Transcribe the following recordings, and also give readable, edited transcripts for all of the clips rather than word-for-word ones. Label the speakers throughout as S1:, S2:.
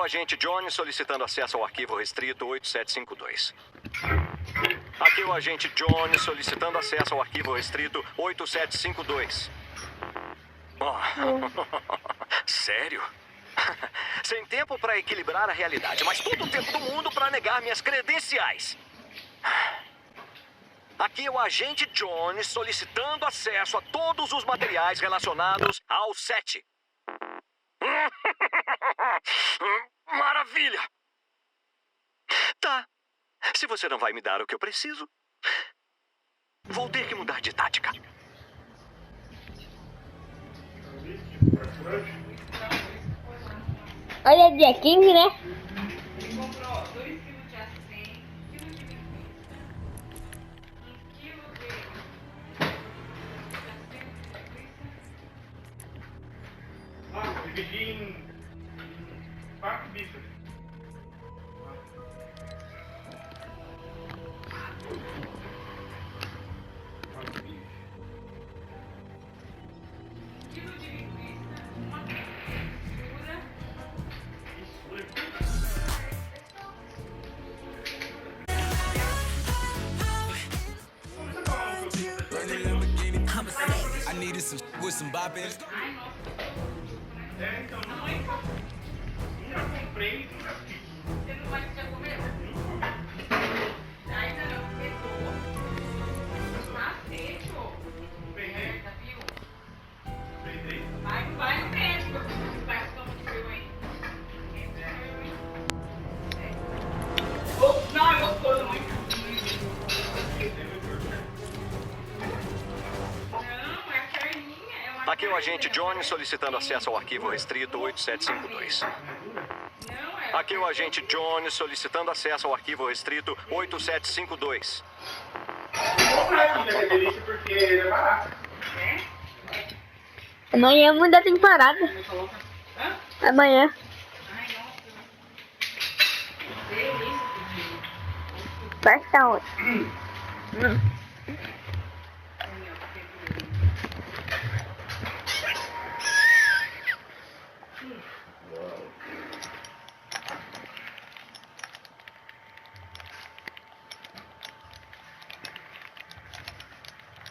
S1: o agente Johnny solicitando acesso ao arquivo restrito 8752. Aqui o agente Johnny solicitando acesso ao arquivo restrito 8752. Sério? Sem tempo para equilibrar a realidade, mas todo o tempo do mundo para negar minhas credenciais. Aqui é o agente Jones solicitando acesso a todos os materiais relacionados ao set. Maravilha! Tá. Se você não vai me dar o que eu preciso, vou ter que mudar de tática.
S2: Olha, dia 15, né?
S3: Ele comprou 2 quilos de açaí, 1 quilo de linguiça, 1 quilo de
S4: Dividi em 4 bichos.
S3: quilo de linguiça, 1 mistura.
S5: I needed some with some bop in it.
S3: Ai, nossa.
S4: Então,
S3: A mãe comprou.
S4: já comprei.
S3: Você não vai já comer? Ainda não, pegou. Tá feito.
S4: Peguei.
S3: Tá, viu?
S4: Peguei.
S3: Vai no médico. Vai ficando frio, hein? Não, eu gosto muito. Não, é a carninha. É uma
S1: Aqui é o agente Johnny solicitando acesso ao arquivo restrito 8752.
S3: Não, é.
S1: Aqui é o agente Johnny solicitando acesso ao arquivo restrito 8752.
S4: Vou comprar aqui na delícia porque ele é barato.
S2: Amanhã muda tem parada.
S3: Hã?
S2: Amanhã.
S3: Ai, nossa. Delícia, filho.
S2: Vai estar onde?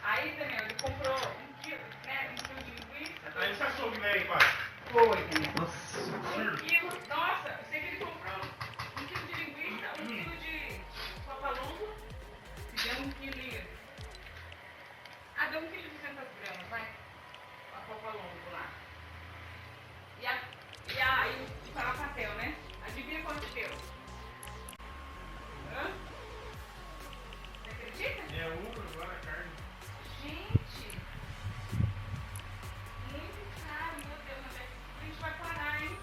S3: Aí, Daniel, ele comprou 1 quilo, né? 1 quilo de linguiça.
S4: Aí você achou que nem quase.
S3: Foi. 1 quilo. Nossa, eu sei que ele comprou 1 quilo de linguiça, 1 quilo de papalongo. E deu 1 quilo. Ah, deu 1 quilo de 200 gramas, vai. A papalongo lá. E o carapacel, né? Adivinha quanto deu? Hã? Você acredita?
S4: É agora a carne.
S3: Gente, muito caro, meu Deus, onde é que a gente vai parar, hein?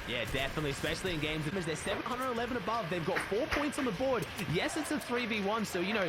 S6: Yeah, definitely, especially in games. They're 711 above. They've got 4 points on the board. Yes, it's a 3v1, so, you know,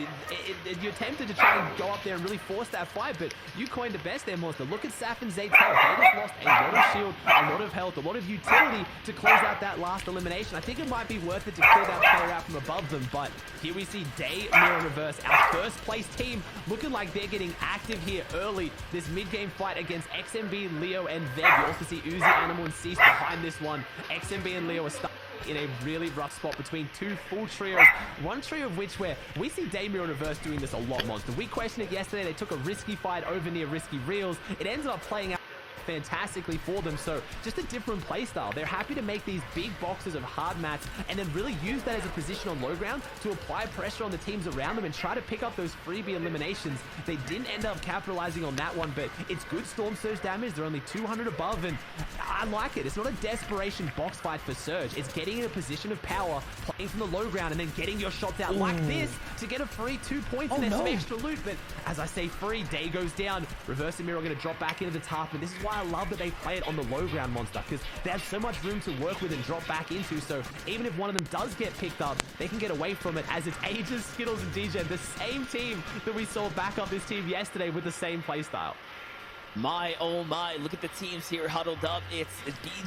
S6: you're tempted to try and go up there and really force that fight, but you coined it best there, Monster. Look at Saf and Zate's health. They just lost a lot of shield, a lot of health, a lot of utility to close out that last elimination. I think it might be worth it to clear that player out from above them, but here we see Day, Mirror Reverse, our first place team, looking like they're getting active here early. This mid-game fight against XMB, Leo, and Veg. You also see Uzi, Animal, and Cease behind this one. XMB and Leo are stuck in a really rough spot between two full trios, one trio of which where we see Damir and Reverse doing this a lot, Monster. We questioned it yesterday. They took a risky fight over near risky reels. It ended up playing out fantastically for them, so just a different play style. They're happy to make these big boxes of hard mats and then really use that as a position on low ground to apply pressure on the teams around them and try to pick up those freebie eliminations. They didn't end up capitalizing on that one, but it's good Storm Surge damage. They're only 200 above, and I like it. It's not a desperation box fight for Surge. It's getting in a position of power, playing from the low ground, and then getting your shots out like this to get a free 2 points and then some extra loot. But as I say, free, Day goes down. Reverse and Mirror are going to drop back into the top, and this is why I love that they play it on the low ground, Monster, because they have so much room to work with and drop back into, so even if one of them does get picked up, they can get away from it, as it's Aegis, Skittles, and DJ, the same team that we saw back up this team yesterday with the same playstyle.
S7: My, oh my, look at the teams here huddled up. It's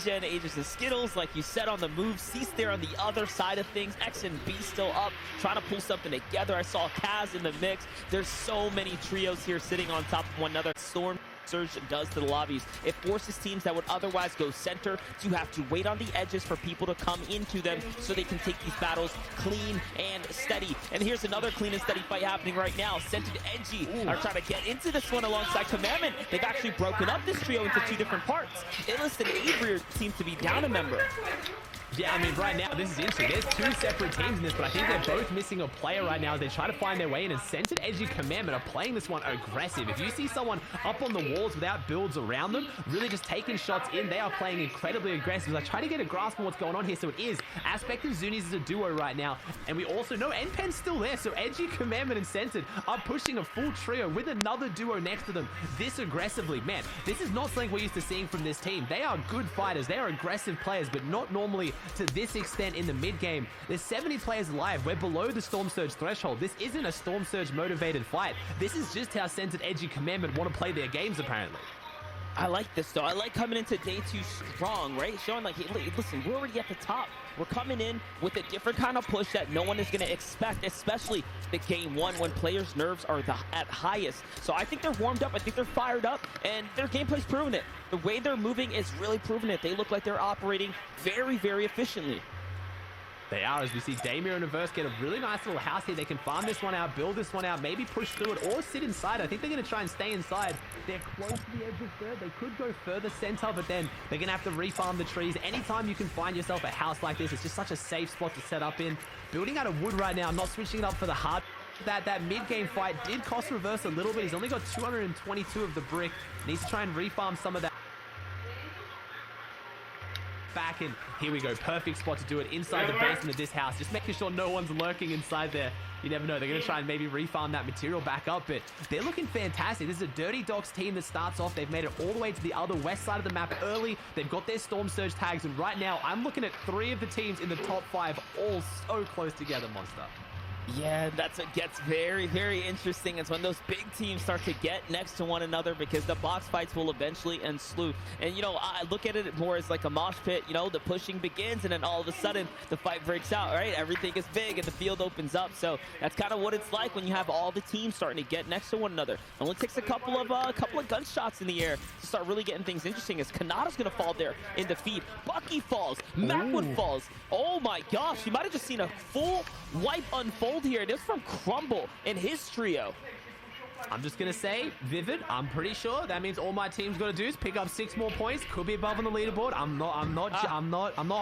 S7: DJ, Aegis, and Skittles, like you said, on the move. Cease there on the other side of things. X and B still up, trying to pull something together. I saw Kaz in the mix. There's so many trios here sitting on top of one another. Storm Surge does to the lobbies. It forces teams that would otherwise go center to have to wait on the edges for people to come into them so they can take these battles clean and steady. And here's another clean and steady fight happening right now. Scented Edgy are trying to get into this one alongside Commandment. They've actually broken up this trio into 2 different parts. Illust and Avery seems to be down a member.
S6: Yeah, I mean, right now, this is interesting. There's 2 separate teams in this, but I think they're both missing a player right now as they try to find their way in, and Scented, Edgy, Commandment are playing this one aggressive. If you see someone up on the walls without builds around them, really just taking shots in, they are playing incredibly aggressive. I try to get a grasp on what's going on here, so it is Aspect and Zunis is a duo right now, and we also know NPen's still there, so Edgy, Commandment, and Scented are pushing a full trio with another duo next to them this aggressively. Man, this is not something we're used to seeing from this team. They are good fighters, they are aggressive players, but not normally to this extent in the mid game. There's 70 players live. We're below the Storm Surge threshold. This isn't a Storm Surge motivated fight. This is just how Scented, Edgy, Commandment want to play their games, apparently.
S7: I like this, though. I like coming into day 2 strong, right? Showing like, hey, listen, we're already at the top. We're coming in with a different kind of push that no one is going to expect, especially the game 1 when players' nerves are at highest. So I think they're warmed up. I think they're fired up, and their gameplay's proven it. The way they're moving is really proving it. They look like they're operating very, very efficiently.
S6: They are, as we see Damir and Reverse get a really nice little house here. They can farm this one out, build this one out, maybe push through it, or sit inside. I think they're going to try and stay inside. They're close to the edge of third. They could go further center, but then they're going to have to refarm the trees. Anytime you can find yourself a house like this, it's just such a safe spot to set up in. Building out of wood right now, not switching it up for the hard. That mid-game fight did cost Reverse a little bit. He's only got 222 of the brick. Needs to try and refarm some of that back, and here we go. Perfect spot to do it inside the basement of this house, just making sure no one's lurking inside there. You never know, they're going to try and maybe refarm that material back up, but they're looking fantastic. This is a Dirty Dogs team that starts off. They've made it all the way to the other west side of the map early. They've got their Storm Surge tags, and right now I'm looking at 3 of the teams in the top 5 all so close together, Monster.
S7: Yeah, that's what gets very, very interesting. It's when those big teams start to get next to one another, because the box fights will eventually ensue. And, you know, I look at it more as like a mosh pit. You know, the pushing begins, and then all of a sudden the fight breaks out, right? Everything is big and the field opens up. So that's kind of what it's like when you have all the teams starting to get next to one another. It only takes a couple of gunshots in the air to start really getting things interesting, as Kanata's going to fall there in defeat. Bucky falls. Macwood falls. Oh my gosh, you might have just seen a full wipe unfold here. This from Crumble and his trio.
S6: I'm just going to say, Vivid, I'm pretty sure that means all my team's got to do is pick up 6 more points. Could be above on the leaderboard. I'm not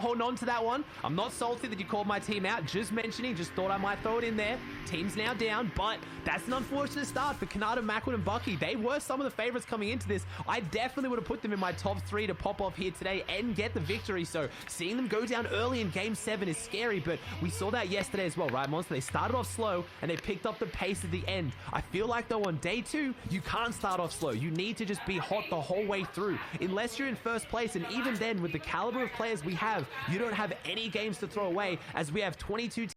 S6: holding on to that one. I'm not salty that you called my team out. Just mentioning, just thought I might throw it in there. Team's now down, but that's an unfortunate start for Kanata, Macwood, and Bucky. They were some of the favorites coming into this. I definitely would have put them in my top 3 to pop off here today and get the victory. So seeing them go down early in Game 7 is scary, but we saw that yesterday as well, right, Monster? They started off slow and they picked up the pace at the end. I feel like though on day 2, you can't start off slow. You need to just be hot the whole way through. Unless you're in first place, and even then, with the caliber of players we have, you don't have any games to throw away, as we have 22